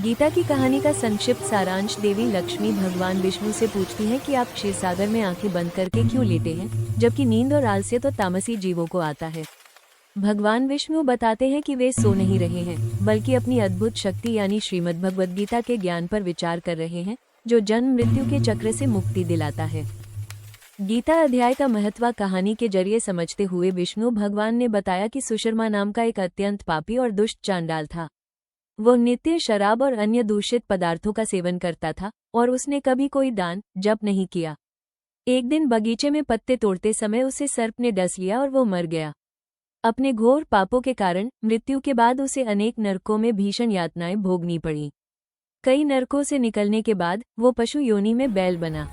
गीता की कहानी का संक्षिप्त सारांश। देवी लक्ष्मी भगवान विष्णु से पूछती हैं कि आप क्षीरसागर में आंखें बंद करके क्यों लेटे हैं, जबकि नींद और आलस्य तो तामसी जीवों को आता है। भगवान विष्णु बताते हैं कि वे सो नहीं रहे हैं, बल्कि अपनी अद्भुत शक्ति यानी श्रीमद् भगवद गीता के ज्ञान पर विचार कर रहे हैं, जो जन्म मृत्यु के चक्र से मुक्ति दिलाता है। गीता अध्याय का महत्व कहानी के जरिए समझते हुए विष्णु भगवान ने बताया कि सुशर्मा नाम का एक अत्यंत पापी और दुष्ट चांडाल था। वो नित्य शराब और अन्य दूषित पदार्थों का सेवन करता था और उसने कभी कोई दान जप नहीं किया। एक दिन बगीचे में पत्ते तोड़ते समय उसे सर्प ने डस लिया और वो मर गया। अपने घोर पापों के कारण मृत्यु के बाद उसे अनेक नरकों में भीषण यातनाएं भोगनी पड़ी। कई नरकों से निकलने के बाद वो पशु योनि में बैल बना।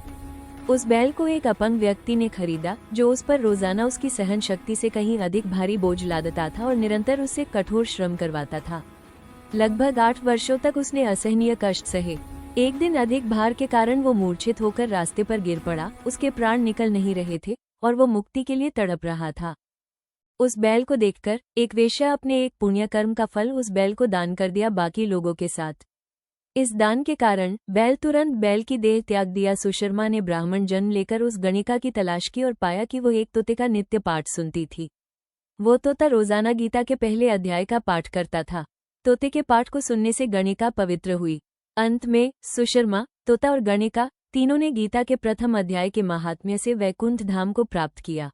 उस बैल को एक अपंग व्यक्ति ने खरीदा, जो उस पर रोजाना उसकी सहन शक्ति से कहीं अधिक भारी बोझ लादता था और निरंतर उससे कठोर श्रम करवाता था। लगभग 8 वर्षों तक उसने असहनीय कष्ट सहे। एक दिन अधिक भार के कारण वो मूर्छित होकर रास्ते पर गिर पड़ा। उसके प्राण निकल नहीं रहे थे और वो मुक्ति के लिए तड़प रहा था। उस बैल को देखकर एक वेश्या अपने एक पुण्य कर्म का फल उस बैल को दान कर दिया बाकी लोगों के साथ। इस दान के कारण बैल तुरंत बैल की देह त्याग दिया। सुशर्मा ने ब्राह्मण जन्म लेकर उस गणिका की तलाश की और पाया कि वो एक तोते का नित्य पाठ सुनती थी। वो तोता रोजाना गीता के पहले अध्याय का पाठ करता था। तोते के पाठ को सुनने से गणिका पवित्र हुई। अंत में सुशर्मा, तोता और गणिका तीनों ने गीता के प्रथम अध्याय के महात्म्य से वैकुंठ धाम को प्राप्त किया।